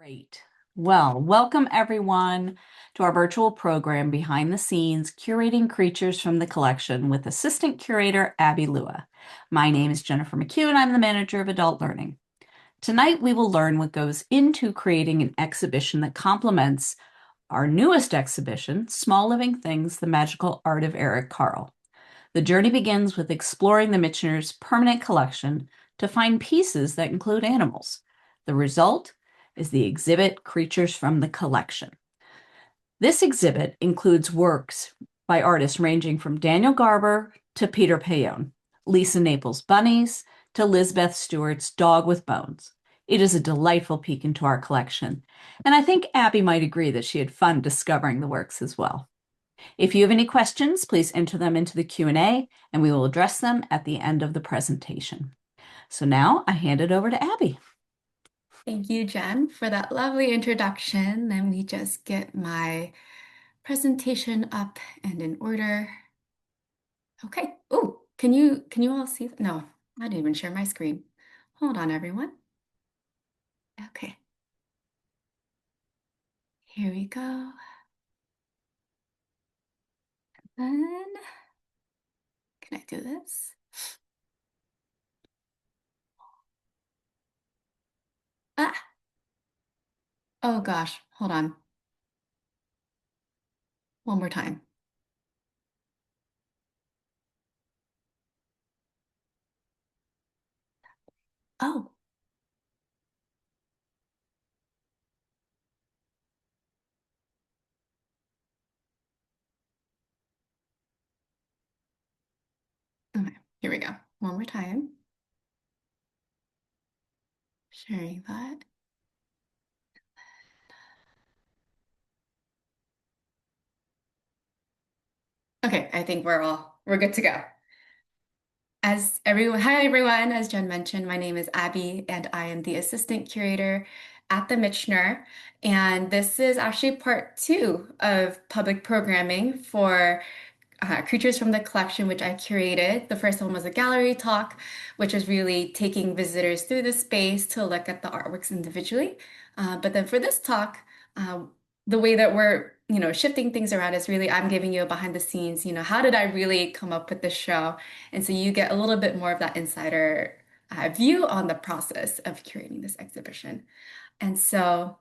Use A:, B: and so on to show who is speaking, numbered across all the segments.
A: Great. Well, welcome everyone to our virtual program Behind the Scenes, Curating Creatures from the Collection with Assistant Curator Abi Lua. My name is Jennifer McHugh and I'm the Manager of Adult Learning. Tonight we will learn what goes into creating an exhibition that complements our newest exhibition, Small Living Things, The Magical Art of Eric Carle. The journey begins with exploring the Michener's permanent collection to find pieces that include animals. The result is the exhibit Creatures from the Collection. This exhibit includes works by artists ranging from Daniel Garber to Peter Payon, Lisa Naples' Bunnies to Lisbeth Stewart's Dog with Bones. It is a delightful peek into our collection, and I think Abby might agree that she had fun discovering the works as well. If you have any questions, please enter them into the Q&A, and we will address them at the end of the presentation. So now I hand it over to Abby.
B: Thank you, Jen, for that lovely introduction. Let me just get my presentation up and in order. Okay. Oh, can you all see that? No, I didn't even share my screen. Hold on, everyone. Okay. Here we go. Then can I do this? Ah, oh gosh, hold on. One more time. Oh, okay. Here we go. One more time. Sharing that. Okay, I think we're good to go. Hi everyone, as Jen mentioned, my name is Abby and I am the assistant curator at the Michener. And this is actually part two of public programming for Creatures from the Collection, which I curated. The first one was a gallery talk, which was really taking visitors through the space to look at the artworks individually. But then for this talk, uh, the way that we're shifting things around is really I'm giving you a behind the scenes, how did I really come up with this show? And so you get a little bit more of that insider view on the process of curating this exhibition. And so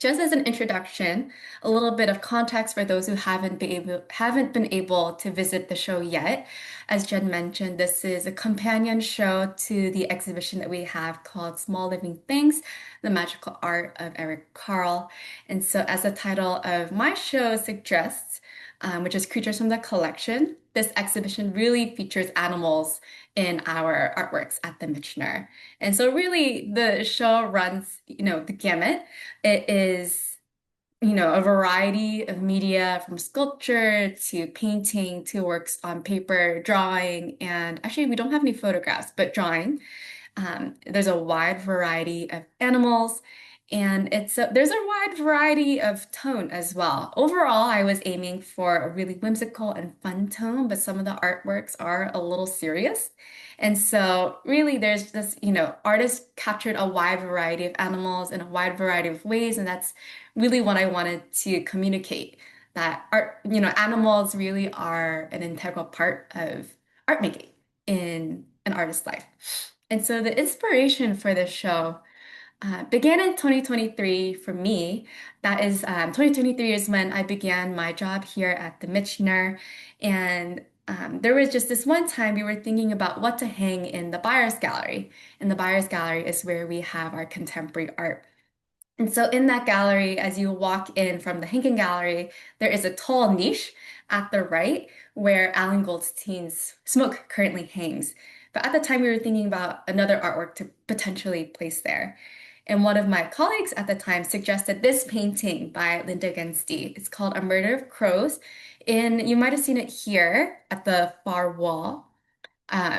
B: just as an introduction, a little bit of context for those who haven't been able to visit the show yet. As Jen mentioned, this is a companion show to the exhibition that we have called Small Living Things, The Magical Art of Eric Carle. And so as the title of my show suggests, which is Creatures from the Collection, this exhibition really features animals in our artworks at the Michener. And so really the show runs, the gamut. It is, a variety of media from sculpture to painting to works on paper, drawing, and actually we don't have any photographs, but drawing. There's a wide variety of animals, and there's a wide variety of tone as well. Overall, I was aiming for a really whimsical and fun tone, but some of the artworks are a little serious. And so really there's this, artists captured a wide variety of animals in a wide variety of ways, and that's really what I wanted to communicate, that art, animals really are an integral part of art making in an artist's life. And so the inspiration for this show began in 2023 for me. That is, 2023 is when I began my job here at the Michener. And there was just this one time we were thinking about what to hang in the buyer's gallery. And the buyer's gallery is where we have our contemporary art. And so in that gallery, as you walk in from the Hinken Gallery, there is a tall niche at the right where Alan Goldstein's Smoke currently hangs. But at the time, we were thinking about another artwork to potentially place there. And one of my colleagues at the time suggested this painting by Linda Gensti. It's called A Murder of Crows. And you might have seen it here at the far wall.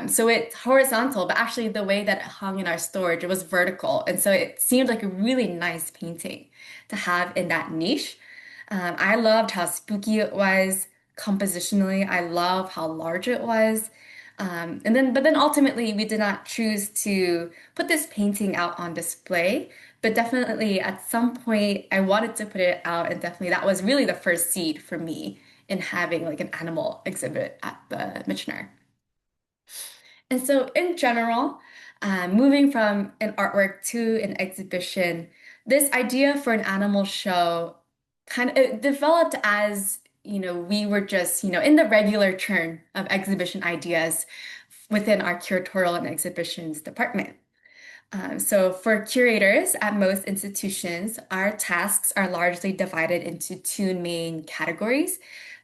B: So it's horizontal, but actually the way that it hung in our storage, it was vertical. And so it seemed like a really nice painting to have in that niche. I loved how spooky it was compositionally. I love how large it was. But then ultimately, we did not choose to put this painting out on display. But definitely, at some point, I wanted to put it out, and definitely that was really the first seed for me in having like an animal exhibit at the Michener. And so, in general, moving from an artwork to an exhibition, this idea for an animal show kind of it developed as, we were just, in the regular churn of exhibition ideas within our curatorial and exhibitions department. So, for curators at most institutions, our tasks are largely divided into two main categories.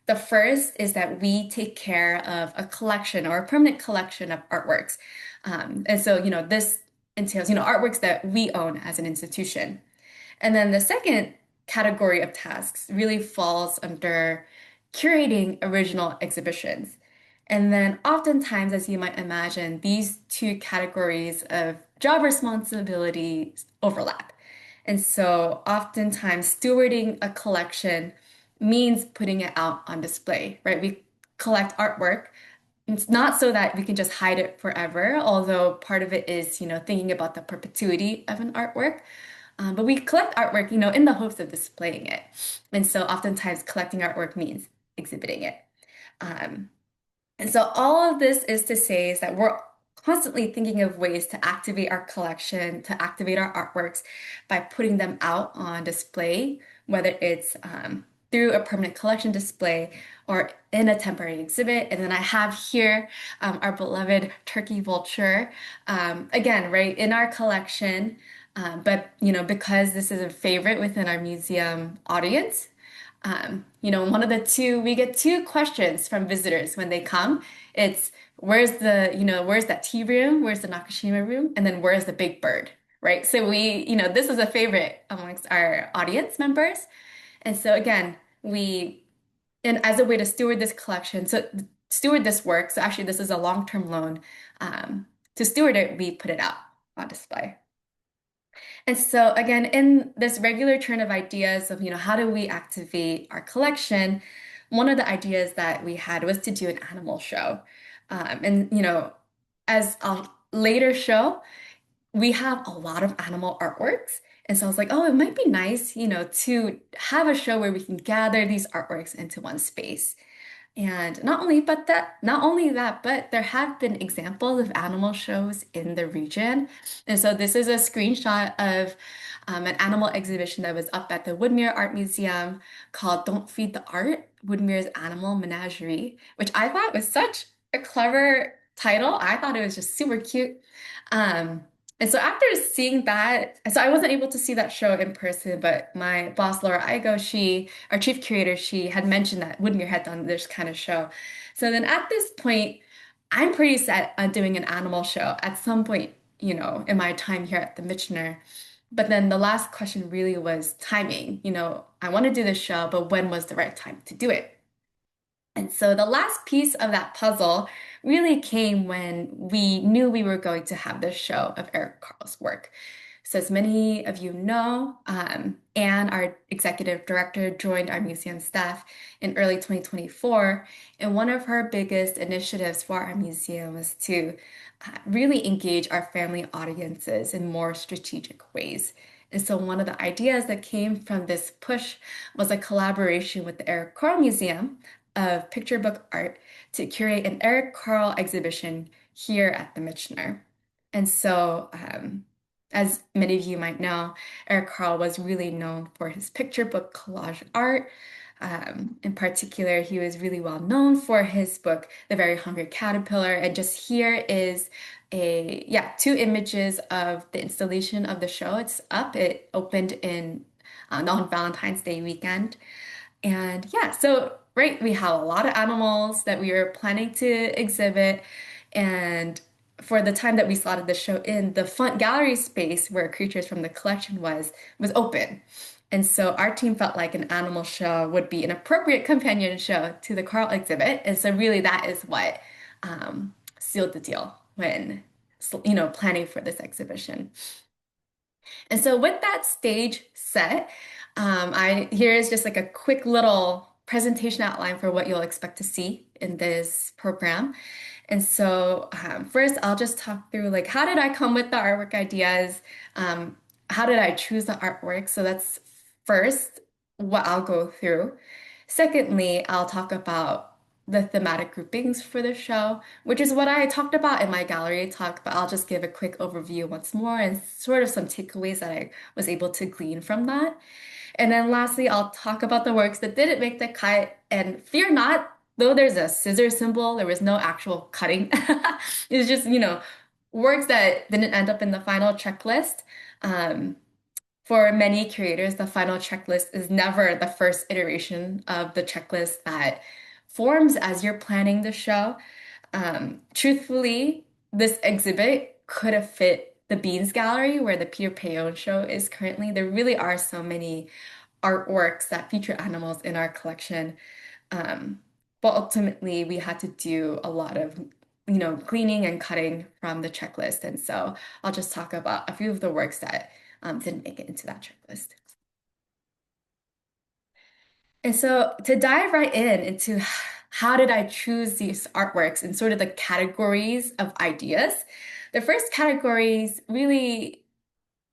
B: The first is that we take care of a collection or a permanent collection of artworks. And so, this entails, artworks that we own as an institution. And then the second category of tasks really falls under curating original exhibitions. And then oftentimes, as you might imagine, these two categories of job responsibilities overlap. And so oftentimes stewarding a collection means putting it out on display, right? We collect artwork. It's not so that we can just hide it forever, although part of it is, thinking about the perpetuity of an artwork. But we collect artwork, in the hopes of displaying it. And so oftentimes collecting artwork means exhibiting it. Um, and so all of this is to say is that we're constantly thinking of ways to activate our collection, to activate our artworks by putting them out on display, whether it's through a permanent collection display or in a temporary exhibit. And then I have here our beloved turkey vulture, again, right in our collection. But because this is a favorite within our museum audience, one of the two, we get two questions from visitors when they come. It's where's that tea room? Where's the Nakashima room? And then where's the big bird, right? So this is a favorite amongst our audience members. And so again, and as a way to steward this collection, so steward this work, so actually this is a long-term loan. To steward it, we put it out on display. And so again, in this regular churn of ideas of, how do we activate our collection, one of the ideas that we had was to do an animal show. And as I'll later show, we have a lot of animal artworks. And so I was like, oh, it might be nice, to have a show where we can gather these artworks into one space. And not only that, but there have been examples of animal shows in the region. And so this is a screenshot of an animal exhibition that was up at the Woodmere Art Museum called Don't Feed the Art, Woodmere's Animal Menagerie, which I thought was such a clever title. I thought it was just super cute. And so after seeing that, so I wasn't able to see that show in person, but my boss, Laura Igo, our chief curator, she had mentioned that Woodmere had done this kind of show. So then at this point, I'm pretty set on doing an animal show at some point, in my time here at the Michener. But then the last question really was timing. I want to do this show, but when was the right time to do it? And so the last piece of that puzzle really came when we knew we were going to have this show of Eric Carle's work. So as many of you know, Anne, our executive director, joined our museum staff in early 2024. And one of her biggest initiatives for our museum was to really engage our family audiences in more strategic ways. And so one of the ideas that came from this push was a collaboration with the Eric Carle Museum of Picture Book Art to curate an Eric Carle exhibition here at the Michener. And so, as many of you might know, Eric Carle was really known for his picture book collage art. In particular, he was really well known for his book, The Very Hungry Caterpillar. And just here is two images of the installation of the show. It's up. It opened on Valentine's Day weekend. And yeah, so right, we have a lot of animals that we were planning to exhibit. And for the time that we slotted the show in, the front gallery space where creatures from the collection was open. And so our team felt like an animal show would be an appropriate companion show to the Carle exhibit. And so really that is what sealed the deal when, planning for this exhibition. And so with that stage set, here is just like a quick little presentation outline for what you'll expect to see in this program. And so first, I'll just talk through like how did I come with the artwork ideas? Um, how did I choose the artwork? So that's first what I'll go through. Secondly, I'll talk about the thematic groupings for the show, which is what I talked about in my gallery talk, but I'll just give a quick overview once more and sort of some takeaways that I was able to glean from that. And then lastly, I'll talk about the works that didn't make the cut. And fear not, though there's a scissor symbol, there was no actual cutting. It's just, works that didn't end up in the final checklist. Um, for many curators, the final checklist is never the first iteration of the checklist that forms as you're planning the show. Truthfully, this exhibit could have fit the Beans Gallery where the Peter Payon show is currently. There really are so many artworks that feature animals in our collection. Um, but ultimately, we had to do a lot of, cleaning and cutting from the checklist. And so I'll just talk about a few of the works that didn't make it into that checklist. And so to dive right into how did I choose these artworks and sort of the categories of ideas, the first categories really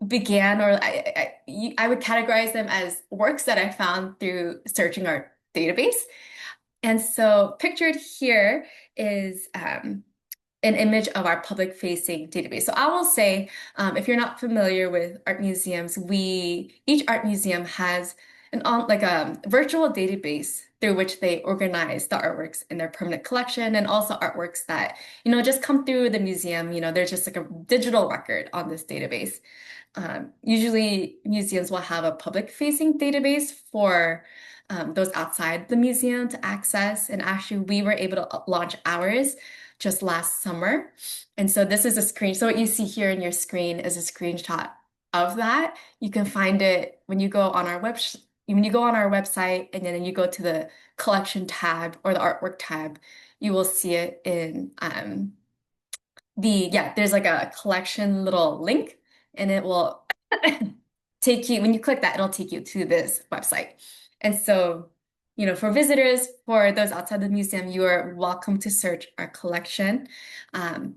B: began, or I would categorize them as works that I found through searching our database. And so pictured here is an image of our public-facing database. So I will say, if you're not familiar with art museums, each art museum has like a virtual database through which they organize the artworks in their permanent collection and also artworks that, just come through the museum. There's just like a digital record on this database. Usually museums will have a public-facing database for those outside the museum to access. And actually, we were able to launch ours just last summer. And so this is a screen. So what you see here in your screen is a screenshot of that. You can find it when you go on our website and then you go to the collection tab or the artwork tab, you will see it in there's like a collection little link and it will take you, when you click that, it'll take you to this website. And so, for visitors, for those outside the museum, you are welcome to search our collection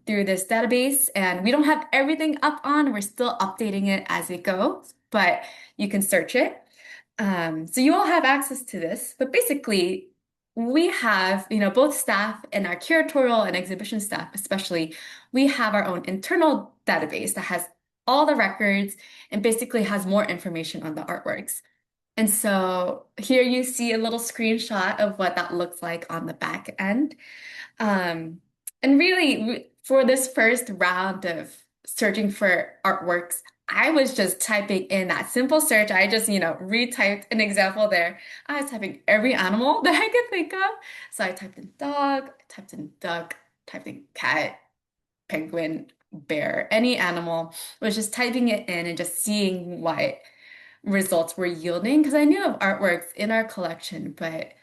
B: through this database. And we don't have everything up on, we're still updating it as we go, but you can search it. So you all have access to this, but basically we have, both staff and our curatorial and exhibition staff, especially, we have our own internal database that has all the records and basically has more information on the artworks. And so here you see a little screenshot of what that looks like on the back end. And really, for this first round of searching for artworks, I was just typing in that simple search. I just, retyped an example there. I was typing every animal that I could think of. So I typed in dog, I typed in duck, typed in cat, penguin, bear, any animal. I was just typing it in and just seeing what results were yielding because I knew of artworks in our collection, but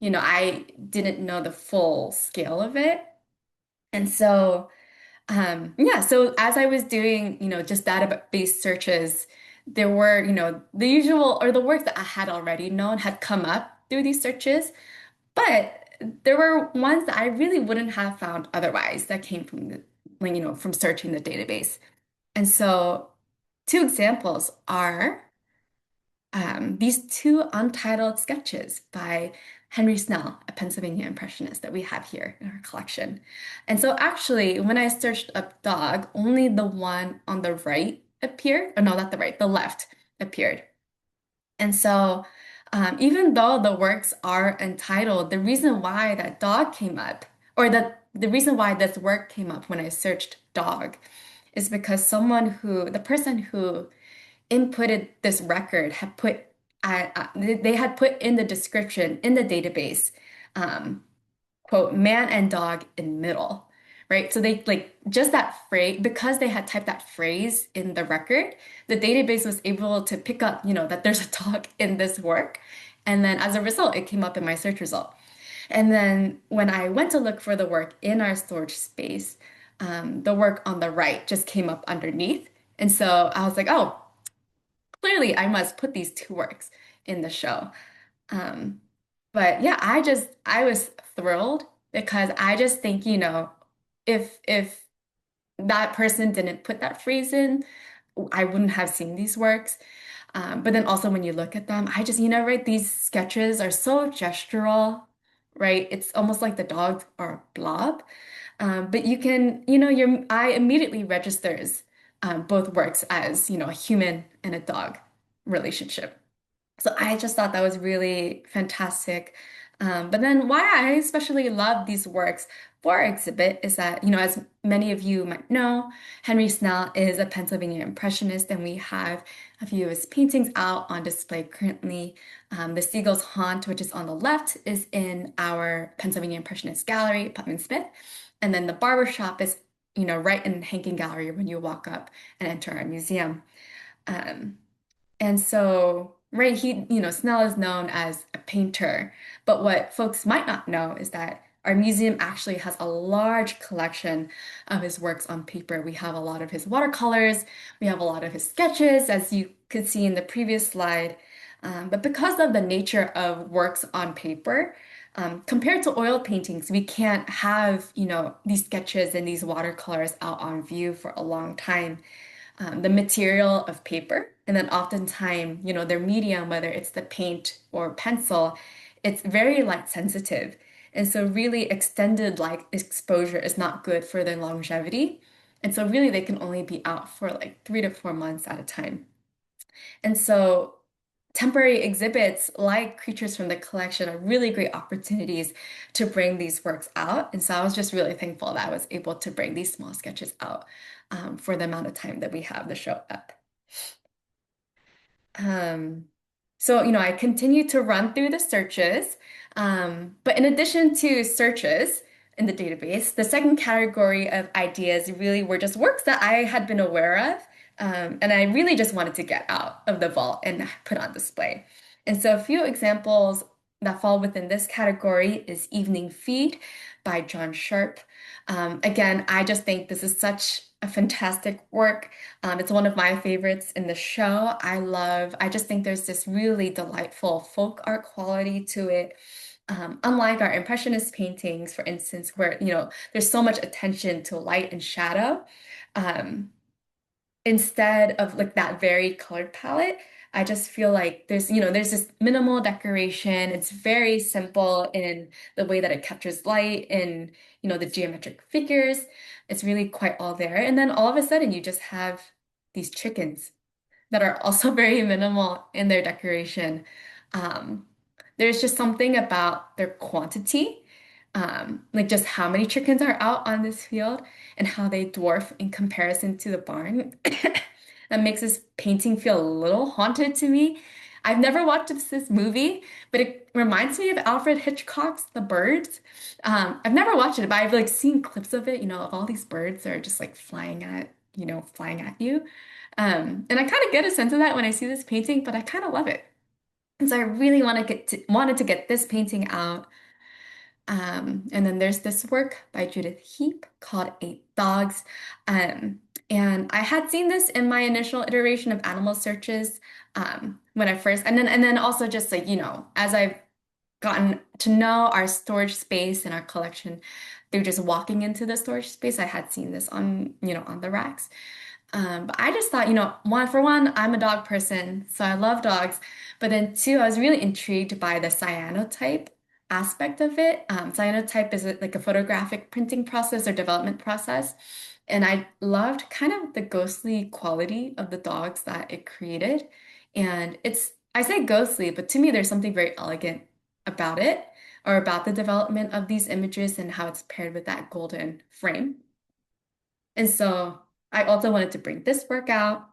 B: I didn't know the full scale of it. And so so as I was doing, just database searches, there were, the usual or the work that I had already known had come up through these searches, but there were ones that I really wouldn't have found otherwise that came from from searching the database. And so two examples are these two untitled sketches by Henry Snell, a Pennsylvania impressionist that we have here in our collection. And so actually, when I searched up dog, only the one on the right appeared, or no, not the right, the left appeared. And so even though the works are entitled, the reason why that dog came up, or the reason why this work came up when I searched dog is because the person who inputted this record had they had put in the description in the database, quote, man and dog in middle, right? So they like just that phrase, because they had typed that phrase in the record, the database was able to pick up, that there's a dog in this work. And then as a result, it came up in my search result. And then when I went to look for the work in our storage space, the work on the right just came up underneath. And so I was like, oh, clearly I must put these two works in the show. Um, But yeah, I was thrilled because I just think, if that person didn't put that phrase in, I wouldn't have seen these works. But then also when you look at them, I just, right, these sketches are so gestural, right? It's almost like the dogs are a blob. But you can, your eye immediately registers both works as, a human and a dog relationship. So I just thought that was really fantastic. But then why I especially love these works for our exhibit is that, as many of you might know, Henry Snell is a Pennsylvania Impressionist, and we have a few of his paintings out on display currently. The Seagull's Haunt, which is on the left, is in our Pennsylvania Impressionist Gallery, Putnam Smith. And then the Barber Shop is, right in Hankin Gallery when you walk up and enter our museum. Um, and so, right, Snell is known as a painter, but what folks might not know is that our museum actually has a large collection of his works on paper. We have a lot of his watercolors, we have a lot of his sketches, as you could see in the previous slide. But because of the nature of works on paper, compared to oil paintings, we can't have, these sketches and these watercolors out on view for a long time. The material of paper, and then oftentimes, their medium, whether it's the paint or pencil, it's very light sensitive. And so really extended light exposure is not good for their longevity. And so really they can only be out for like 3 to 4 months at a time. And so temporary exhibits like Creatures from the Collection are really great opportunities to bring these works out. And so I was just really thankful that I was able to bring these small sketches out for the amount of time that we have the show up. Um, so, I continue to run through the searches, but in addition to searches in the database, the second category of ideas really were just works that I had been aware of, and I really just wanted to get out of the vault and put on display. And so, a few examples that fall within this category is Evening Feed by John Sharp. Again, I just think this is such a fantastic work. It's one of my favorites in the show. I just think there's this really delightful folk art quality to it. Unlike our Impressionist paintings, for instance, where, there's so much attention to light and shadow. Um, Instead of like that very colored palette, I just feel like there's this minimal decoration. It's very simple in the way that it captures light and, the geometric figures. It's really quite all there. And then all of a sudden you just have these chickens that are also very minimal in their decoration. Um, there's just something about their quantity, like just how many chickens are out on this field and how they dwarf in comparison to the barn. That makes this painting feel a little haunted to me. I've never watched this movie, but it reminds me of Alfred Hitchcock's The Birds. I've never watched it, but I've like seen clips of it, of all these birds that are just like flying at you. And I kind of get a sense of that when I see this painting, but I kind of love it. And so I really wanted to get this painting out. And then there's this work by Judith Heap called Eight Dogs. And I had seen this in my initial iteration of animal searches when I first, and then also just like, as I've gotten to know our storage space and our collection through just walking into the storage space, I had seen this on the racks. But I just thought, for one, I'm a dog person, so I love dogs. But then two, I was really intrigued by the cyanotype aspect of it. Cyanotype is like a photographic printing process or development process. And I loved kind of the ghostly quality of the dogs that it created. And I say ghostly, but to me, there's something very elegant about it or about the development of these images and how it's paired with that golden frame. And so I also wanted to bring this work out.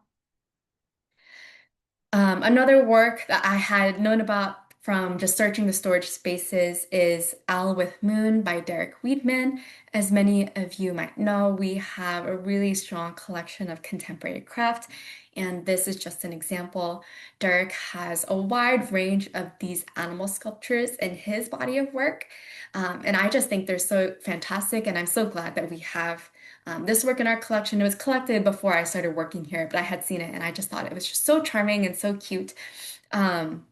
B: Another work that I had known about from just searching the storage spaces is Owl with Moon by Derek Weidman. As many of you might know, we have a really strong collection of contemporary craft, and this is just an example. Derek has a wide range of these animal sculptures in his body of work, and I just think they're so fantastic, and I'm so glad that we have this work in our collection. It was collected before I started working here, but I had seen it and I just thought it was just so charming and so cute. Um,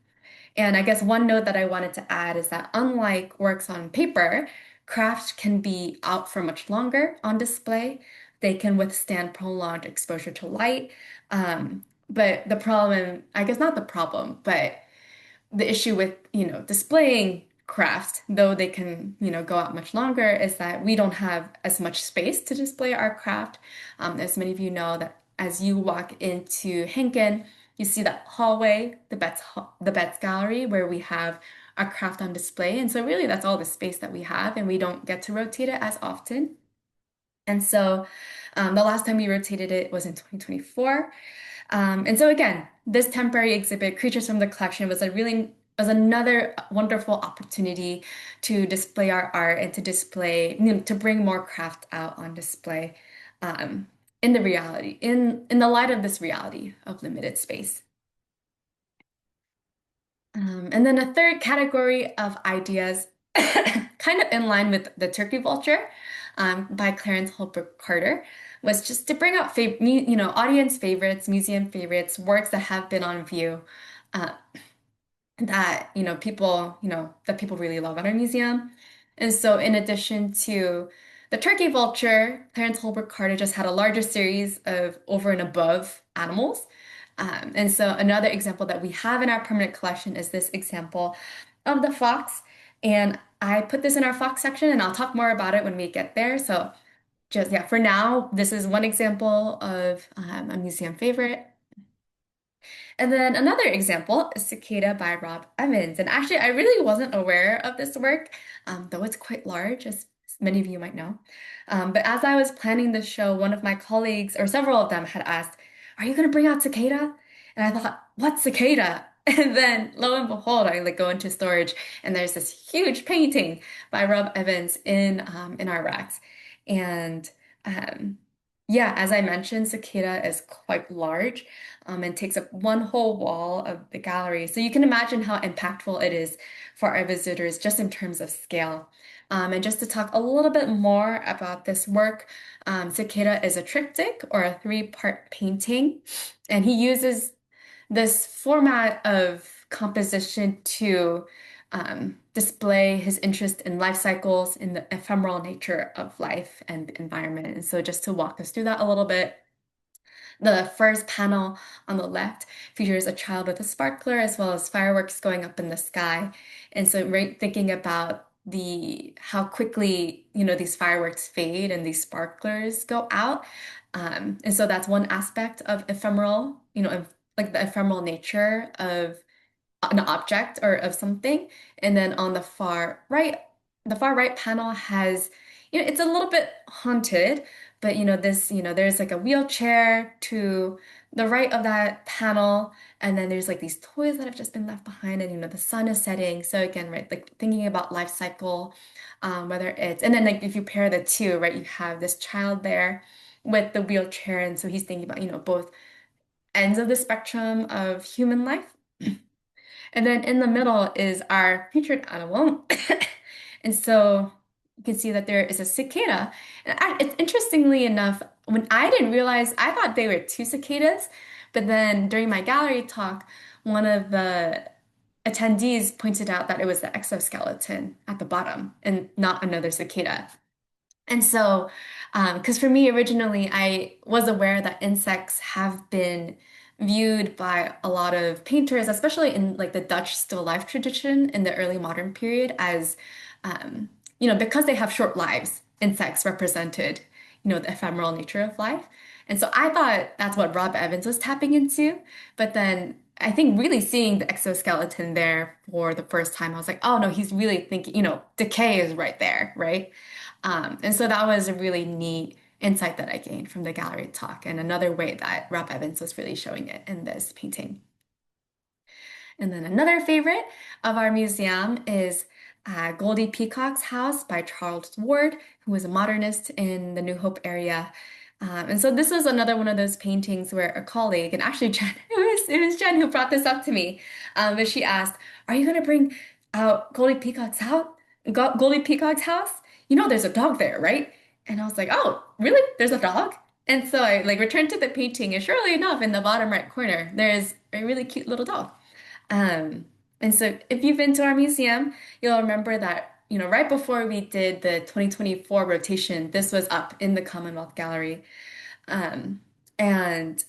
B: And I guess one note that I wanted to add is that unlike works on paper, crafts can be out for much longer on display. They can withstand prolonged exposure to light. But the problem, I guess not the problem, but the issue with, displaying craft, though they can, go out much longer, is that we don't have as much space to display our craft. As many of you know, that as you walk into Henkin, you see that hallway, the Betts Gallery, where we have our craft on display. And so really that's all the space that we have, and we don't get to rotate it as often. And so the last time we rotated it was in 2024. And so again, this temporary exhibit, Creatures from the Collection, was another wonderful opportunity to display our art and to display, to bring more craft out on display, in the reality, in the light of this reality of limited space. And then a third category of ideas, kind of in line with the Turkey Vulture, by Clarence Holbrook Carter, was just to bring out audience favorites, museum favorites, works that have been on view, uh, that that people really love at our museum. And so, in addition to the Turkey Vulture, Clarence Holbrook Carter just had a larger series of over and above animals. And so another example that we have in our permanent collection is this example of the fox. And I put this in our fox section, and I'll talk more about it when we get there. So just, yeah, for now, this is one example of a museum favorite. And then another example is Cicada by Rob Evans. And actually, I really wasn't aware of this work, though it's quite large, as many of you might know. But as I was planning the show, one of my colleagues, or several of them, had asked, "Are you going to bring out cicada?" And I thought, "What's cicada?" And then lo and behold, I go into storage, and there's this huge painting by Rob Evans in our racks. And um, yeah, as I mentioned, cicada is quite large, and takes up one whole wall of the gallery. So you can imagine how impactful it is for our visitors just in terms of scale. And just to talk a little bit more about this work, Cicada is a triptych or a three-part painting, and he uses this format of composition to display his interest in life cycles, in the ephemeral nature of life and the environment. And so just to walk us through that a little bit, the first panel on the left features a child with a sparkler as well as fireworks going up in the sky. And so right, thinking about the how quickly, these fireworks fade and these sparklers go out. And so that's one aspect of ephemeral, like the ephemeral nature of an object or of something. And then on the far right panel has, it's a little bit haunted, but there's like a wheelchair to the right of that panel, and then there's like these toys that have just been left behind, and the sun is setting. So again, right, like thinking about life cycle, whether it's, and then like if you pair the two, right, you have this child there with the wheelchair, and so he's thinking about, both ends of the spectrum of human life. And then in the middle is our featured animal. And so you can see that there is a cicada. And it's interestingly enough, when I didn't realize, I thought they were two cicadas. But then during my gallery talk, one of the attendees pointed out that it was the exoskeleton at the bottom and not another cicada. And so, because for me originally, I was aware that insects have been viewed by a lot of painters, especially in like the Dutch still life tradition in the early modern period, as because they have short lives, insects represented, the ephemeral nature of life. And so I thought that's what Rob Evans was tapping into. But then I think really seeing the exoskeleton there for the first time, I was like, oh no, he's really thinking, decay is right there, right? And so that was a really neat insight that I gained from the gallery talk, and another way that Rob Evans was really showing it in this painting. And then another favorite of our museum is Goldie Peacock's House by Charles Ward, who was a modernist in the New Hope area. And so this was another one of those paintings where a colleague, and actually Jen, it was Jen who brought this up to me, but she asked, "Are you going to bring out Goldie Peacock's house? There's a dog there, right?" And I was like, "Oh, really? There's a dog?" And so I like returned to the painting, and surely enough, in the bottom right corner, there's a really cute little dog. Um, And so if you've been to our museum, you'll remember that, right before we did the 2024 rotation, this was up in the Commonwealth Gallery. Um, and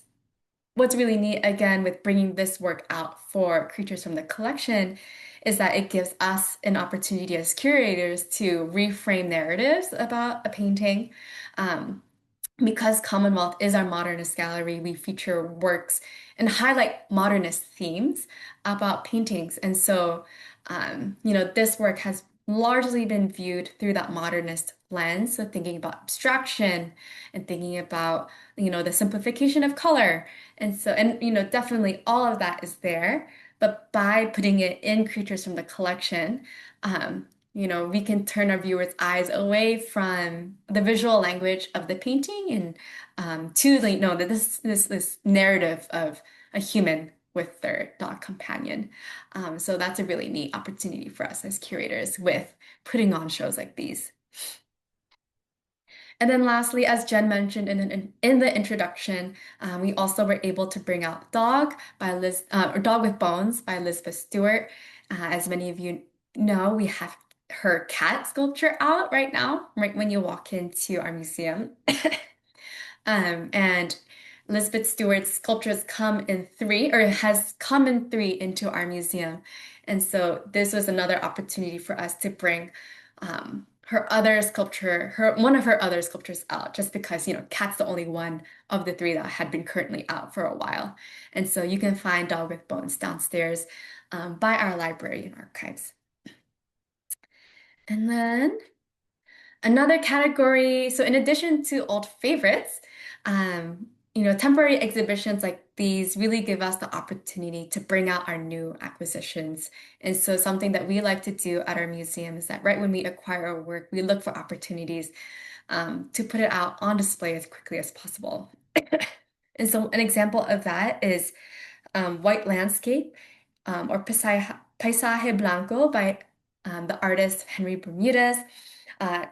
B: what's really neat, again, with bringing this work out for creatures from the collection is that it gives us an opportunity as curators to reframe narratives about a painting. Um, because Commonwealth is our modernist gallery, we feature works and highlight modernist themes about paintings. And so, this work has largely been viewed through that modernist lens. So thinking about abstraction and thinking about, the simplification of color. And so, definitely all of that is there. But by putting it in creatures from the collection, we can turn our viewers' eyes away from the visual language of the painting and to the, this narrative of a human with their dog companion. So that's a really neat opportunity for us as curators with putting on shows like these. And then lastly, as Jen mentioned in the introduction, we also were able to bring out or Dog with Bones by Elizabeth Stewart. As many of you know, we have her cat sculpture out right now, right when you walk into our museum. And Elizabeth Stewart's sculptures come in three, or has come in three into our museum. And so this was another opportunity for us to bring one of her other sculptures out, just because, Cat's the only one of the three that had been currently out for a while. And so you can find Dog with Bones downstairs by our library and archives. And then another category, so in addition to old favorites, temporary exhibitions like these really give us the opportunity to bring out our new acquisitions. And so something that we like to do at our museum is that right when we acquire a work, we look for opportunities to put it out on display as quickly as possible. And so an example of that is White Landscape or Paisaje Blanco by the artist Henry Bermudez.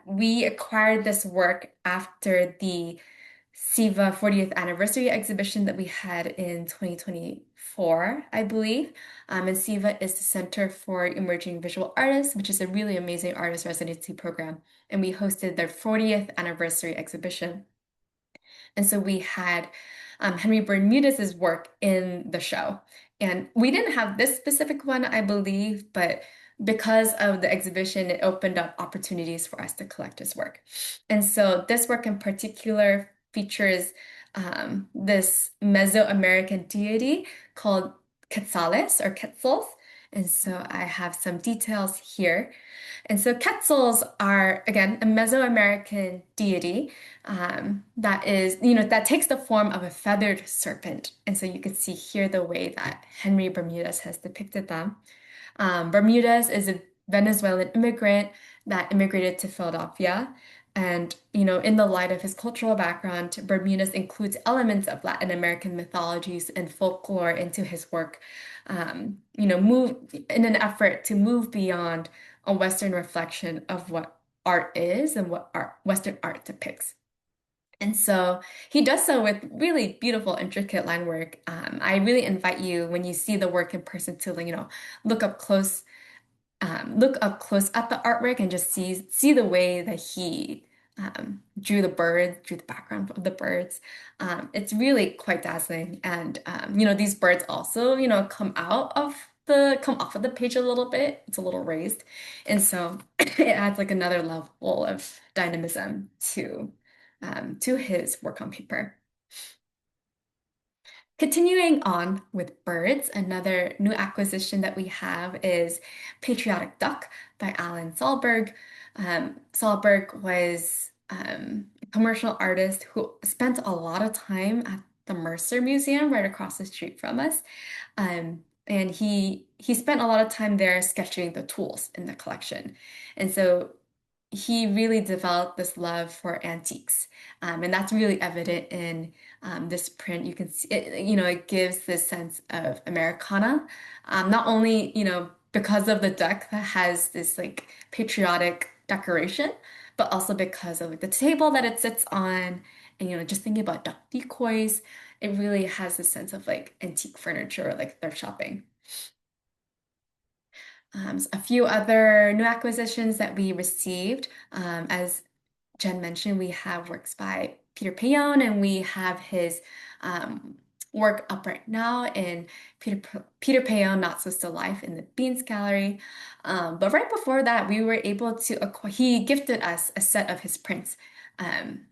B: We acquired this work after the SIVA 40th anniversary exhibition that we had in 2024, I believe. And SIVA is the Center for Emerging Visual Artists, which is a really amazing artist residency program. And we hosted their 40th anniversary exhibition. And so we had Henry Bermudez's work in the show. And we didn't have this specific one, I believe, but because of the exhibition, it opened up opportunities for us to collect his work. And so this work in particular features this Mesoamerican deity called Quetzales or Quetzals. And so I have some details here. And so Quetzals are, again, a Mesoamerican deity that takes the form of a feathered serpent. And so you can see here the way that Henry Bermudez has depicted them. Bermudez is a Venezuelan immigrant that immigrated to Philadelphia. And, in the light of his cultural background, Bermudez includes elements of Latin American mythologies and folklore into his work, move in an effort to move beyond a Western reflection of what art is and what Western art depicts. And so he does so with really beautiful, intricate line work. I really invite you when you see the work in person to, look up close, look up close at the artwork and just see the way that he drew the birds, drew the background of the birds. It's really quite dazzling. And these birds also, come off of the page a little bit. It's a little raised. And so it adds like another level of dynamism to his work on paper. Continuing on with birds, another new acquisition that we have is Patriotic Duck by Alan Sahlberg. Sahlberg was a commercial artist who spent a lot of time at the Mercer Museum right across the street from us. And he spent a lot of time there sketching the tools in the collection. And so he really developed this love for antiques. And that's really evident in this print. You can see it, it gives this sense of Americana, not only, because of the duck that has this like patriotic decoration, but also because of like the table that it sits on. And, just thinking about duck decoys, it really has this sense of like antique furniture, like thrift shopping. A few other new acquisitions that we received, as Jen mentioned, we have works by Peter Payon, and we have his um, work up right now in Peter Payon, Not So Still Life in the Beans Gallery. But right before that, we were able to acquire, he gifted us a set of his prints. Um,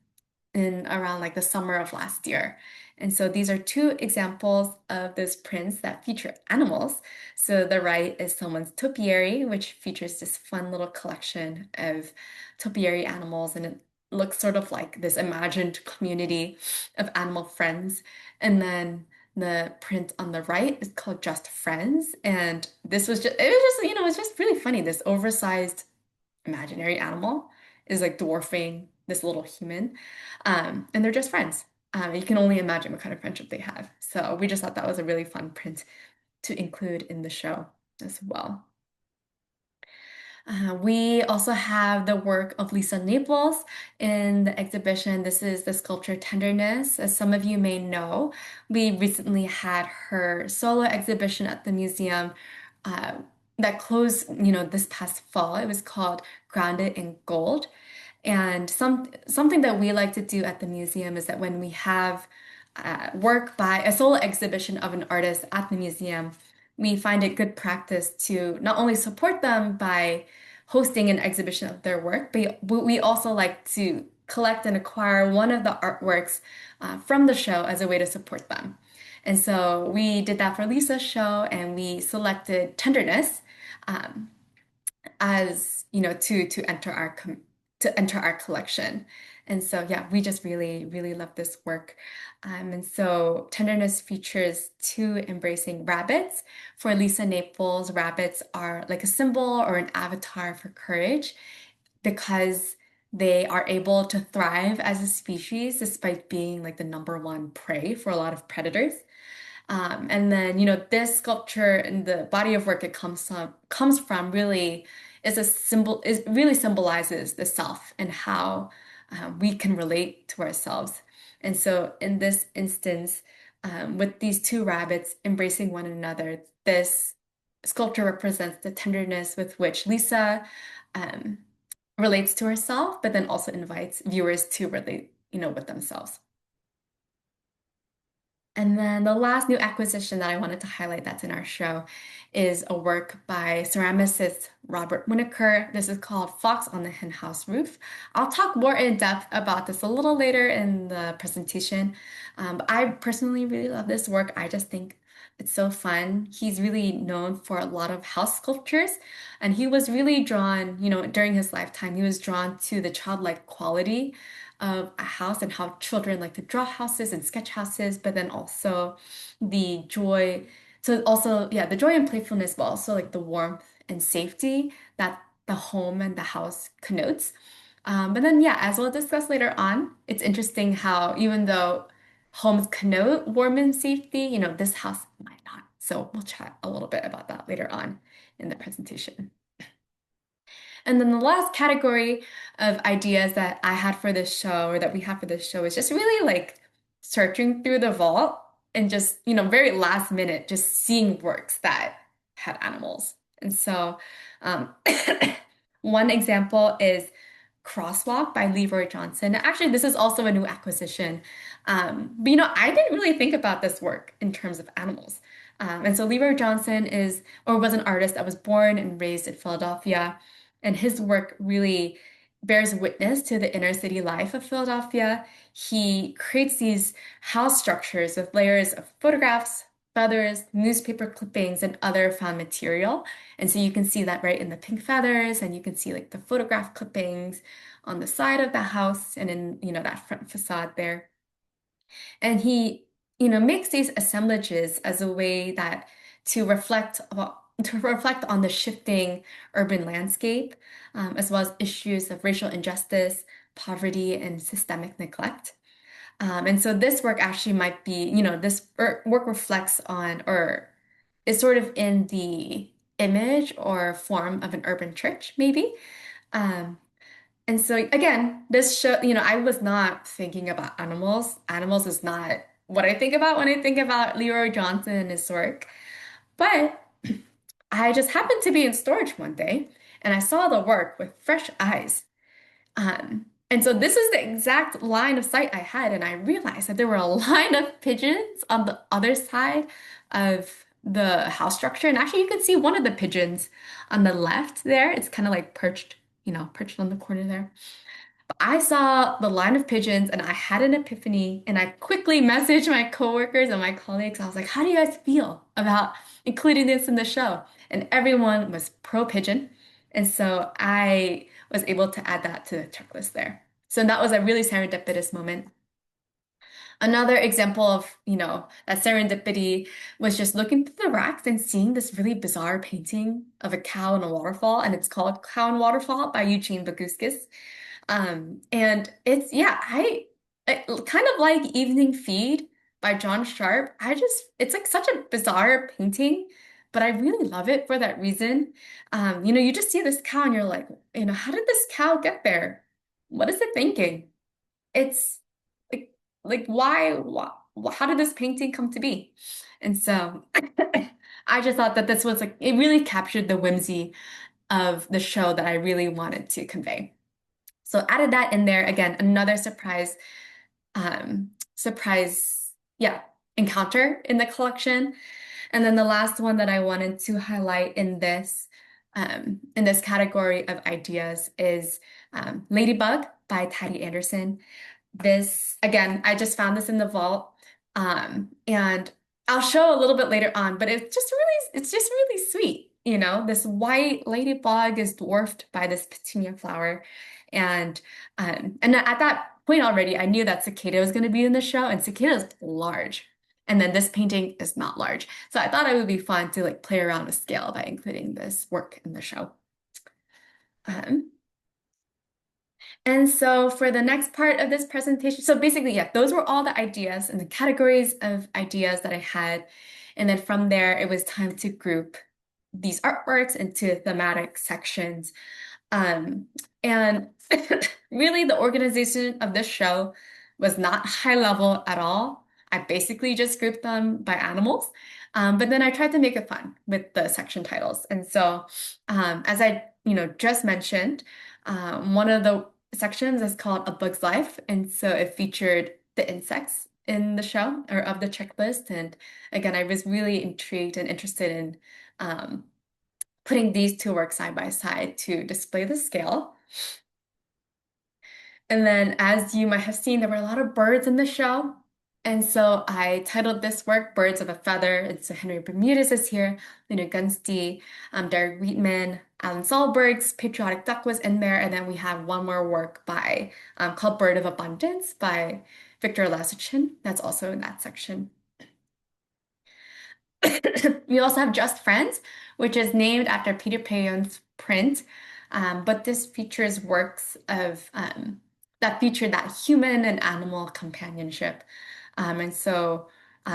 B: in around like the summer of last year. And so these are two examples of those prints that feature animals. So the right is someone's topiary, which features this fun little collection of topiary animals, and it looks sort of like this imagined community of animal friends. And then the print on the right is called Just Friends. And it's just really funny. This oversized imaginary animal is like dwarfing this little human. And they're just friends. You can only imagine what kind of friendship they have. So we just thought that was a really fun print to include in the show as well. We also have the work of Lisa Naples in the exhibition. This is the sculpture Tenderness. As some of you may know, we recently had her solo exhibition at the museum uh, that closed, this past fall. It was called Grounded in Gold. And something that we like to do at the museum is that when we have work by a solo exhibition of an artist at the museum, we find it good practice to not only support them by hosting an exhibition of their work, but we also like to collect and acquire one of the artworks from the show as a way to support them. And so we did that for Lisa's show, and we selected Tenderness. Um, as to enter our collection. And so yeah, we just really love this work. And so Tenderness features two embracing rabbits. For Lisa Naples, rabbits are like a symbol or an avatar for courage because they are able to thrive as a species despite being like the number one prey for a lot of predators. And then, this sculpture and the body of work it comes from really is a symbol, is really symbolizes the self and how we can relate to ourselves. And so in this instance, with these two rabbits embracing one another, this sculpture represents the tenderness with which Lisa um, relates to herself, but then also invites viewers to relate, with themselves. And then the last new acquisition that I wanted to highlight that's in our show is a work by ceramicist Robert Winokur. This is called Fox on the Hen House Roof. I'll talk more in depth about this a little later in the presentation. But I personally really love this work. I just think it's so fun. He's really known for a lot of house sculptures, and he was really drawn, during his lifetime, he was drawn to the childlike quality of a house and how children like to draw houses and sketch houses, but then also the joy. So also, yeah, the joy and playfulness, but also like the warmth and safety that the home and the house connotes. But then, yeah, as we'll discuss later on, it's interesting how even though homes connote warmth and safety, this house might not. So we'll chat a little bit about that later on in the presentation. And then the last category of ideas that I had for this show, or that we have for this show, is just really like searching through the vault and just, very last minute, just seeing works that had animals. And so, um, one example is Crosswalk by Leroy Johnson. Actually, this is also a new acquisition. But I didn't really think about this work in terms of animals. And so Leroy Johnson was an artist that was born and raised in Philadelphia, and his work really bears witness to the inner city life of Philadelphia. He creates these house structures with layers of photographs, feathers, newspaper clippings, and other found material. And so you can see that right in the pink feathers, and you can see like the photograph clippings on the side of the house and in, that front facade there. And he, makes these assemblages as a way that to reflect on the shifting urban landscape, as well as issues of racial injustice, poverty, and systemic neglect. And so this work actually might be, this work reflects on or is sort of in the image or form of an urban church, maybe. Um, and so again, this show, I was not thinking about animals. Animals is not what I think about when I think about Leroy Johnson and his work. But I just happened to be in storage one day and I saw the work with fresh eyes. And so this is the exact line of sight I had, and I realized that there were a line of pigeons on the other side of the house structure. And actually, you could see one of the pigeons on the left there. It's kind of like perched, perched on the corner there. I saw the line of pigeons and I had an epiphany and I quickly messaged my coworkers and my colleagues. I was like, how do you guys feel about including this in the show? And everyone was pro pigeon. And so I was able to add that to the checklist there. So that was a really serendipitous moment. Another example of, that serendipity was just looking through the racks and seeing this really bizarre painting of a cow and a waterfall, and it's called Cow and Waterfall by Eugene Baguskis. And it's, yeah, I kind of like Evening Feed by John Sharp. It's like such a bizarre painting, but I really love it for that reason. You just see this cow and you're like, how did this cow get there? What is it thinking? It's like, why, how did this painting come to be? And so I just thought that this was like, it really captured the whimsy of the show that I really wanted to convey. So added that in there again, another surprise, yeah, encounter in the collection. And then the last one that I wanted to highlight in this category of ideas is Ladybug by Taddy Anderson. This, again, I just found this in the vault. And I'll show a little bit later on, but it's just really sweet. This white ladybug is dwarfed by this petunia flower. And at that point already, I knew that cicada was going to be in the show, and cicada is large. And then this painting is not large. So I thought it would be fun to like play around with scale by including this work in the show. Um, and so for the next part of this presentation, so basically, yeah, those were all the ideas and the categories of ideas that I had. And then from there, it was time to group these artworks into thematic sections. Um, and really, the organization of this show was not high level at all. I basically just grouped them by animals. But then I tried to make it fun with the section titles. And so, as I, just mentioned, one of the sections is called A Bug's Life. And so it featured the insects in the show or of the checklist. And again, I was really intrigued and interested in putting these two works side by side to display the scale. And then, as you might have seen, there were a lot of birds in the show. And so I titled this work Birds of a Feather. And so Henry Bermudez is here, Lena Gunsti, Derek Wheatman, Alan Sahlberg's Patriotic Duck was in there. And then we have one more work by called Bird of Abundance by Victor Lasichin. That's also in that section. We also have Just Friends, which is named after Peter Payon's print, but this features works of that feature that human and animal companionship. And so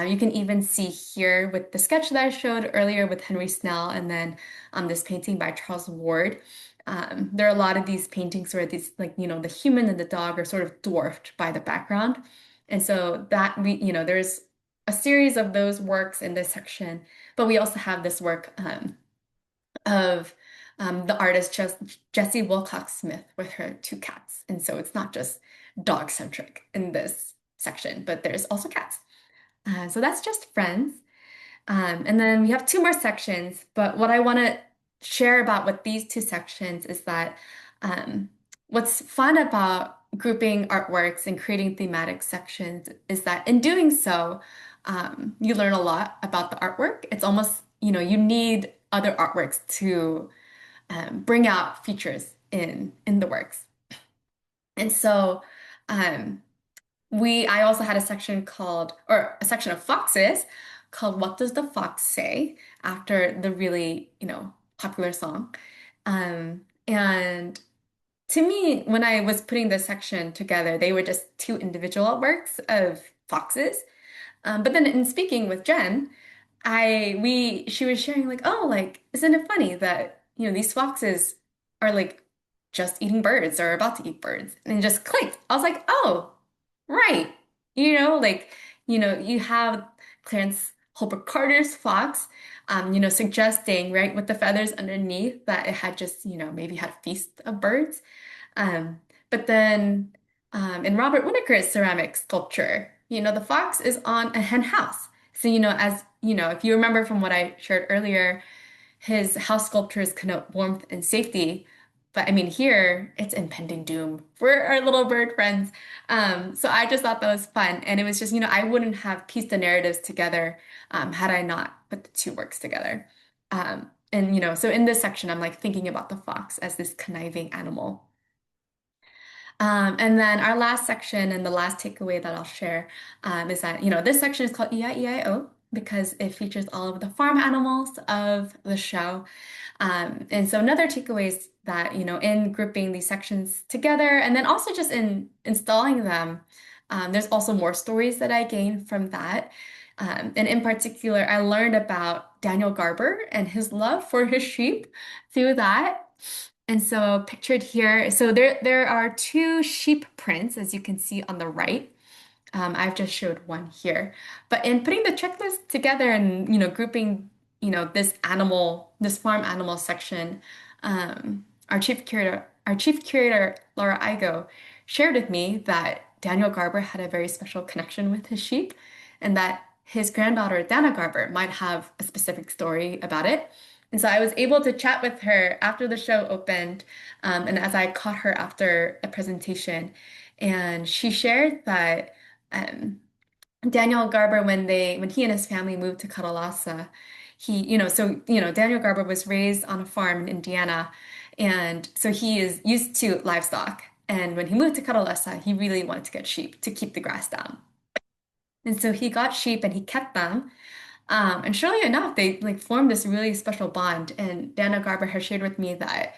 B: you can even see here with the sketch that I showed earlier with Henry Snell, and then this painting by Charles Ward. There are a lot of these paintings where these, like, the human and the dog are sort of dwarfed by the background. And so that there's a series of those works in this section, but we also have this work of the artist Jessie Wilcox Smith with her two cats. And so it's not just dog centric in this section, but there's also cats. So that's Just Friends. And then we have two more sections, but what I want to share about with these two sections is that what's fun about grouping artworks and creating thematic sections is that in doing so, you learn a lot about the artwork. It's almost, you need other artworks to bring out features in the works. And so I also had a section or a section of foxes called What Does the Fox Say? After the really, popular song. And to me, when I was putting this section together, they were just two individual works of foxes. But then in speaking with Jen, she was sharing like, oh, like, isn't it funny that, these foxes are like just eating birds or about to eat birds? And it just clicked. I was like, oh, right. Like, you have Clarence Holbrook Carter's fox, suggesting, right, with the feathers underneath that it had just, maybe had a feast of birds. Um, but then in Robert Whitaker's ceramic sculpture, the fox is on a hen house. So, as if you remember from what I shared earlier, his house sculptures connote warmth and safety. But I mean, here it's impending doom for our little bird friends. So I just thought that was fun. And it was just, I wouldn't have pieced the narratives together had I not put the two works together. And, so in this section, I'm like thinking about the fox as this conniving animal. And then our last section and the last takeaway that I'll share is that, this section is called EIEIO because it features all of the farm animals of the show. And so another takeaway is that, in grouping these sections together and then also just in installing them, there's also more stories that I gained from that. And in particular, I learned about Daniel Garber and his love for his sheep through that. And so pictured here, so there are two sheep prints, as you can see on the right. I've just showed one here. But in putting the checklist together and, grouping, this farm animal section, our chief curator, Laura Igo, shared with me that Daniel Garber had a very special connection with his sheep and that his granddaughter, Dana Garber, might have a specific story about it. And so I was able to chat with her after the show opened, and as I caught her after a presentation, and she shared that Daniel Garber, when he and his family moved to Catalasa, Daniel Garber was raised on a farm in Indiana, and so he is used to livestock. And when he moved to Catalasa, he really wanted to get sheep to keep the grass down. And so he got sheep and he kept them. And surely enough, they like formed this really special bond. And Daniel Garber has shared with me that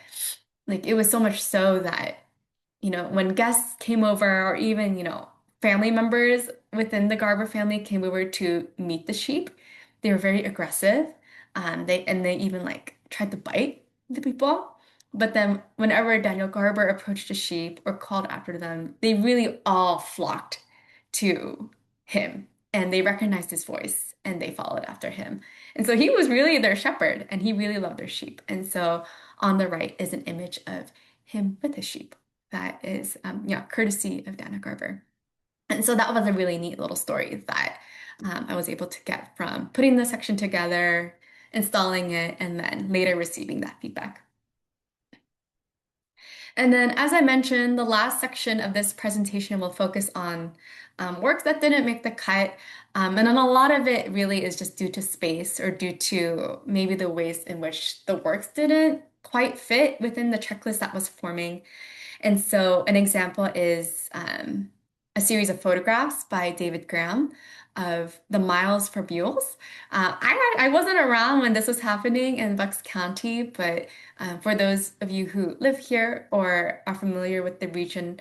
B: like it was so much so that when guests came over, or even, family members within the Garber family came over to meet the sheep, they were very aggressive. They even like tried to bite the people. But then whenever Daniel Garber approached a sheep or called after them, they really all flocked to him and they recognized his voice and they followed after him. And so he was really their shepherd and he really loved their sheep. And so on the right is an image of him with his sheep that is, courtesy of Dana Garber. And so that was a really neat little story that I was able to get from putting the section together, installing it, and then later receiving that feedback. And then, as I mentioned, the last section of this presentation will focus on works that didn't make the cut. And then a lot of it really is just due to space or due to maybe the ways in which the works didn't quite fit within the checklist that was forming. And so an example is a series of photographs by David Graham of the miles for mules. I wasn't around when this was happening in Bucks County, but for those of you who live here or are familiar with the region,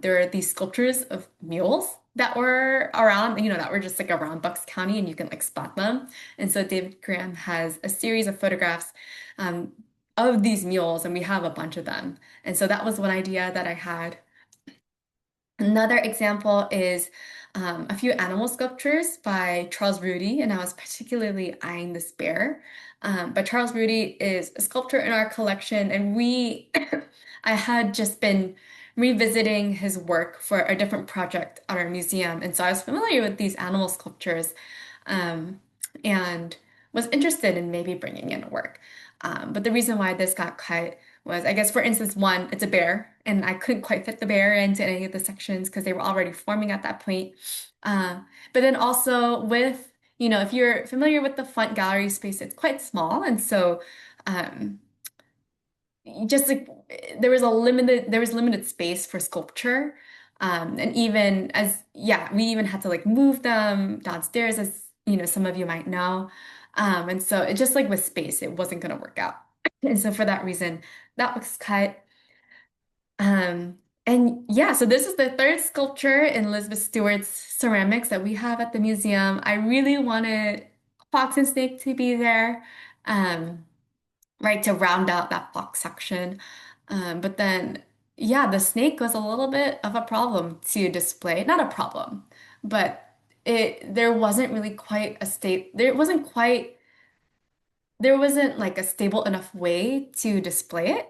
B: there are these sculptures of mules that were around, that were just like around Bucks County and you can like spot them. And so David Graham has a series of photographs of these mules and we have a bunch of them. And so that was one idea that I had. Another example is a few animal sculptures by Charles Rudy, and I was particularly eyeing this bear. But Charles Rudy is a sculptor in our collection, and I had just been revisiting his work for a different project at our museum, and so I was familiar with these animal sculptures, um, and was interested in maybe bringing in a work. But the reason why this got cut was, I guess, for instance, one, it's a bear, and I couldn't quite fit the bear into any of the sections because they were already forming at that point. But then also with, if you're familiar with the front gallery space, it's quite small, and so um, just like there was limited space for sculpture. And even as, yeah, we even had to like move them downstairs, as some of you might know. And so it just like with space, it wasn't going to work out. And so for that reason, that was cut. And yeah, so this is the third sculpture in Elizabeth Stewart's ceramics that we have at the museum. I really wanted Fox and Snake to be there, right, to round out that fox section. But then, yeah, the snake was a little bit of a problem to display. Not a problem, but it there wasn't really quite a state there wasn't like a stable enough way to display it.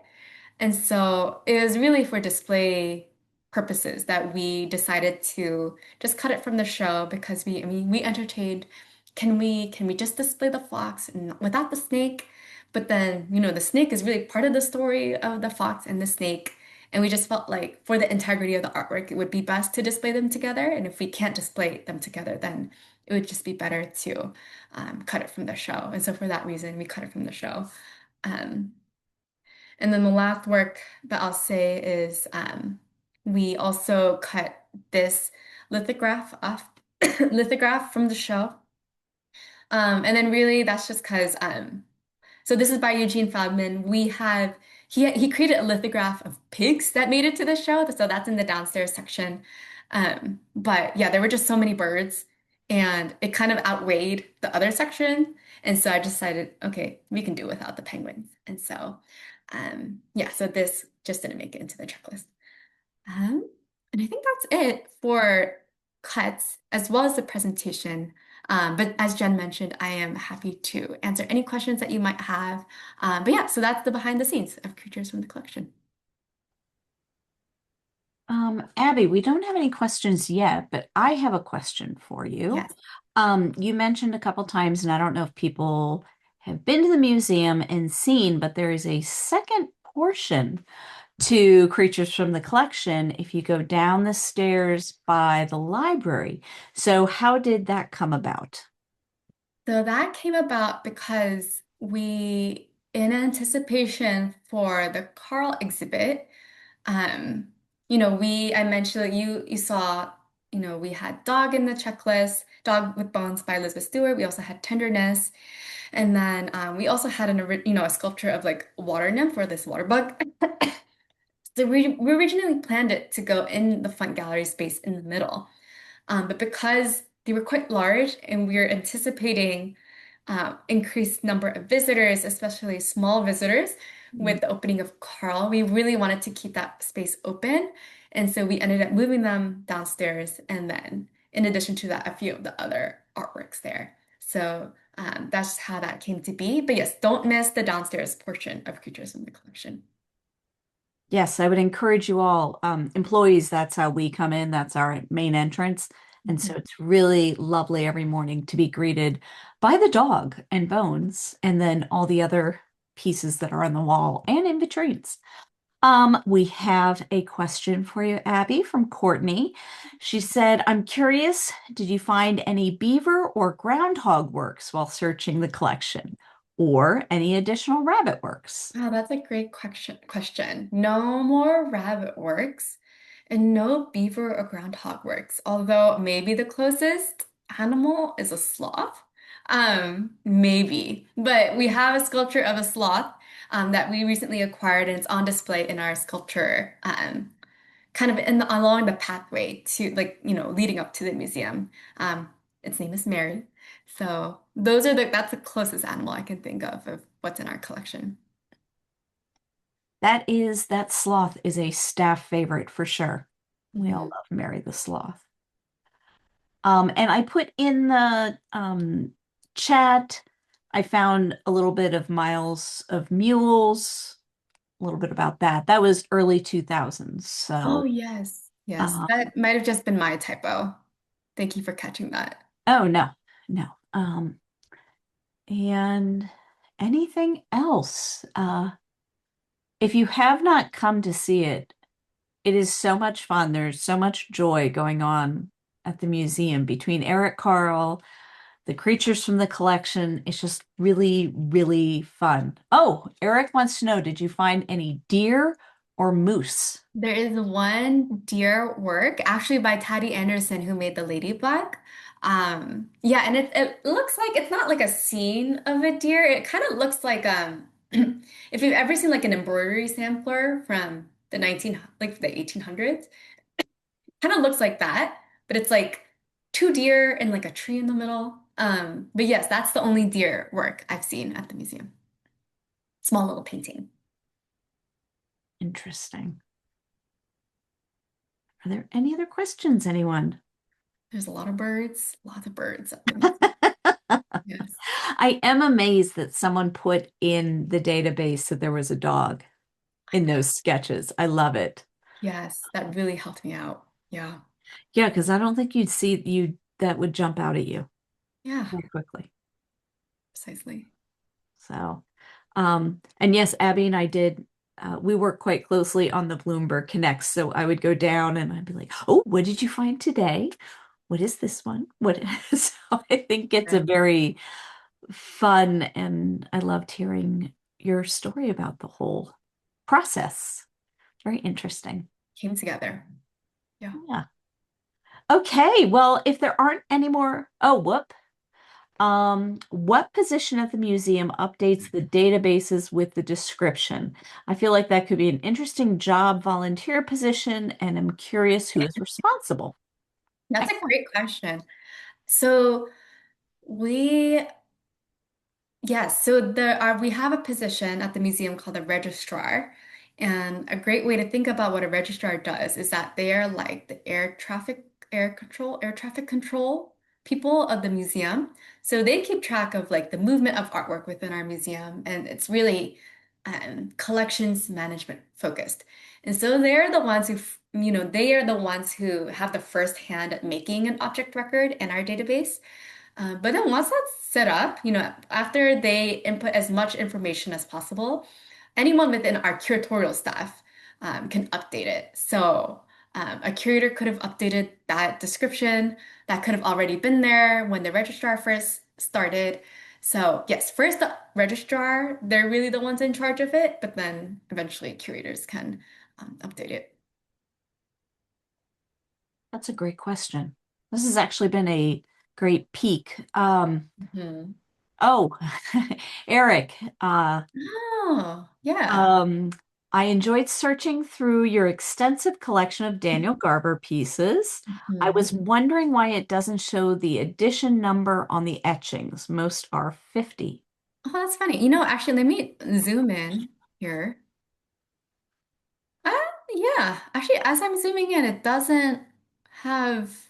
B: And so it was really for display purposes that we decided to just cut it from the show because I mean, we entertained, can we just display the fox and without the snake? But then, the snake is really part of the story of the fox and the snake. And we just felt like for the integrity of the artwork, it would be best to display them together. And if we can't display them together, then it would just be better to cut it from the show. And so for that reason, we cut it from the show. Um, and then the last work that I'll say is we also cut this lithograph off, lithograph from the show. And then really that's just because so this is by Eugene Feldman. He created a lithograph of pigs that made it to the show, so that's in the downstairs section. But yeah, there were just so many birds, and it kind of outweighed the other section, and so I decided, okay, we can do without the penguins. And so, yeah, so this just didn't make it into the checklist. Um, and I think that's it for cuts as well as the presentation. But as Jen mentioned, I am happy to answer any questions that you might have. But yeah, so that's the behind the scenes of creatures from the collection.
A: Abby, we don't have any questions yet, but I have a question for you.
B: Yes.
A: You mentioned a couple times, and I don't know if people have been to the museum and seen, but there is a second portion to Creatures from the Collection if you go down the stairs by the library. So how did that come about?
B: So that came about because in anticipation for the Carle exhibit, um, I mentioned that you saw, we had Dog in the checklist, Dog with Bones by Elizabeth Stewart. We also had Tenderness. And then we also had a sculpture of like a water nymph or this water bug. So we originally planned it to go in the front gallery space in the middle. But because they were quite large and we were anticipating increased number of visitors, especially small visitors, with the opening of Carl, we really wanted to keep that space open. And so we ended up moving them downstairs. And then, in addition to that, a few of the other artworks there. So that's how that came to be. But yes, don't miss the downstairs portion of Creatures in the Collection.
A: Yes, I would encourage you all, employees, that's how we come in. That's our main entrance. And so
B: Mhm.
A: it's really lovely every morning to be greeted by the dog and Bones, and then all the other pieces that are on the wall and in vitrines. We have a question for you, Abby, from Courtney. She said, I'm curious, did you find any beaver or groundhog works while searching the collection, or any additional rabbit works?
B: Oh, that's a great question. No more rabbit works and no beaver or groundhog works, although maybe the closest animal is a sloth. Maybe. But we have a sculpture of a sloth that we recently acquired and it's on display in our sculpture kind of along the pathway to like, leading up to the museum. Its name is Mary. So that's the closest animal I can think of what's in our collection.
A: That sloth is a staff favorite for sure. We all
B: Mhm.
A: love Mary the Sloth. And I put in the chat, I found a little bit of Miles of Mules, a little bit about that. That was early 2000s.
B: Oh,
A: So,
B: yes. Yes,
A: uh,
B: that might have just been my typo. Thank you for catching that.
A: oh no, no. And anything else? If you have not come to see it, it is so much fun. There's so much joy going on at the museum between Eric Carle, the creatures from the collection. It's just really, really fun. Oh, Eric wants to know, did you find any deer or moose?
B: There is one deer work actually by Taddy Anderson who made the ladybug. Yeah, and it looks like it's not like a scene of a deer. It kind of looks like if you've ever seen like an embroidery sampler from the 1800s, kind of looks like that, but it's like two deer and like a tree in the middle. But yes, that's the only deer work I've seen at the museum. Small little painting.
A: Interesting. Are there any other questions, anyone?
B: There's a lot of birds, lots of birds at the museum. Yes.
A: I am amazed that someone put in the database that there was a dog in those sketches. I love it.
B: Yes, that really helped me out. Yeah.
A: Yeah, because I don't think you'd see you that would jump out at you
B: Yeah,
A: very quickly.
B: precisely.
A: So, and yes, Abby and I did, we work quite closely on the Bloomberg Connects. So I would go down and I'd be like, oh, what did you find today? What is this one? What? So I think it's a
B: Yeah.
A: very fun, and I loved hearing your story about the whole process. Very interesting.
B: Came together. Yeah.
A: Yeah. Okay. Well, if there aren't any more, oh, whoop. What position at the museum updates the databases with the description? I feel like that could be an interesting job volunteer position, and I'm curious who is responsible.
B: That's a
A: Excellent.
B: great question. So we yes, so we have a position at the museum called a registrar. And a great way to think about what a registrar does is that they are like the air traffic control people of the museum. So they keep track of like the movement of artwork within our museum, and it's really collections management focused. And so they're the ones they are the ones who have the first hand at making an object record in our database. But then once that's set up, after they input as much information as possible, anyone within our curatorial staff can update it. So a curator could have updated that description that could have already been there when the registrar first started. So yes, first the registrar, they're really the ones in charge of it, but then eventually curators can update it.
A: That's a great question. This has actually been a great peek.
B: Mhm.
A: Oh, Eric,
B: Oh, yeah.
A: um, I enjoyed searching through your extensive collection of Daniel Garber pieces. I
B: Mhm.
A: was wondering why it doesn't show the edition number on the etchings. Most are 50.
B: Oh, that's funny. Actually, let me zoom in here. Uh, yeah, actually, as I'm zooming in, it doesn't have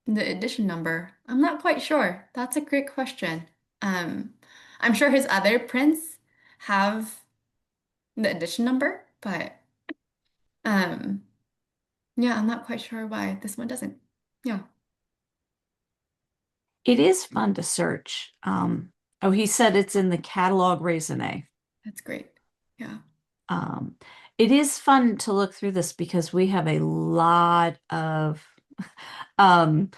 B: the edition number. I'm not quite sure. That's a great question. Um, I'm sure his other prints have the edition number, but um, yeah, I'm not quite sure why this one doesn't. Yeah,
A: It is fun to search. Oh, he said it's in the catalog raisonné.
B: that's great. Yeah.
A: Um, it is fun to look through this because we have um,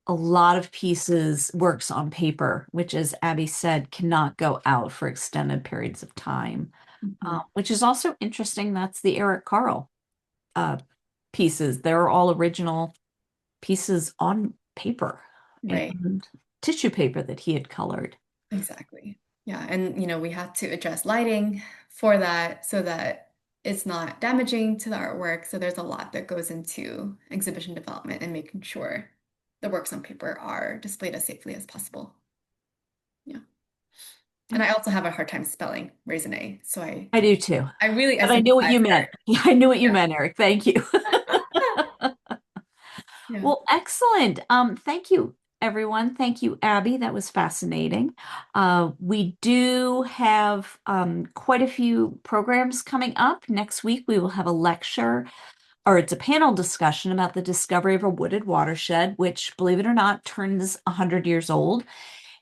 A: a lot of pieces, works on paper, which, as Abby said, cannot go out for extended periods of time.
B: Mhm.
A: Which is also interesting. That's the Eric Carle uh, pieces. They're all original pieces on paper
B: Right.
A: and tissue paper that he had colored.
B: Exactly. Yeah, and we had to adjust lighting for that so that it's not damaging to the artwork. So there's a lot that goes into exhibition development and making sure the works on paper are displayed as safely as possible. Yeah. And I also have a hard time spelling raisonné, so I
A: I do too.
B: I really I
A: But I knew what
B: sympathize
A: you
B: there.
A: meant. I knew what you
B: Yeah.
A: meant, Eric. Thank you.
B: Yeah.
A: Well, excellent. Thank you, everyone. Thank you, Abby. That was fascinating. We do have quite a few programs coming up. Next week, we will have a lecture, or it's a panel discussion about the discovery of a wooded watershed, which, believe it or not, turns 100 years old.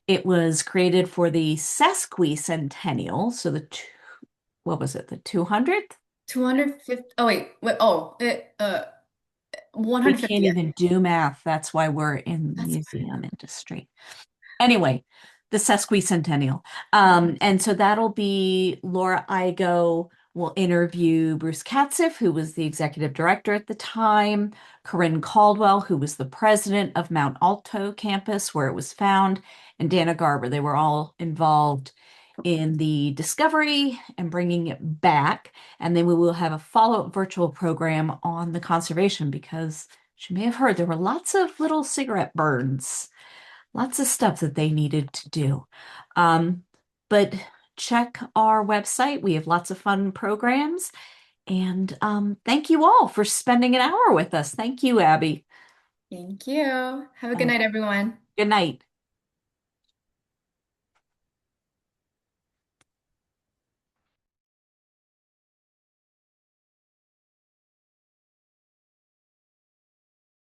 A: It was created for the sesquicentennial, so what was it, the 200th?
B: 250. Oh wait. It
A: We can't
B: 150th.
A: even do math. That's why we're in the
B: That's
A: museum industry. Anyway, the sesquicentennial.
B: fine.
A: And so that'll be Laura Igo will interview Bruce Katzeff, who was the executive director at the time, Corinne Caldwell, who was the president of Mount Alto campus where it was found, and Dana Garber. They were all involved in the discovery and bringing it back. And then we will have a follow-up virtual program on the conservation because, as you may have heard, there were lots of little cigarette burns, lots of stuff that they needed to do. Um, but check our website. We have lots of fun programs. And thank you all for spending an hour with us. Thank you, Abby.
B: Thank you. Have a good
A: And
B: night, everyone.
A: good night.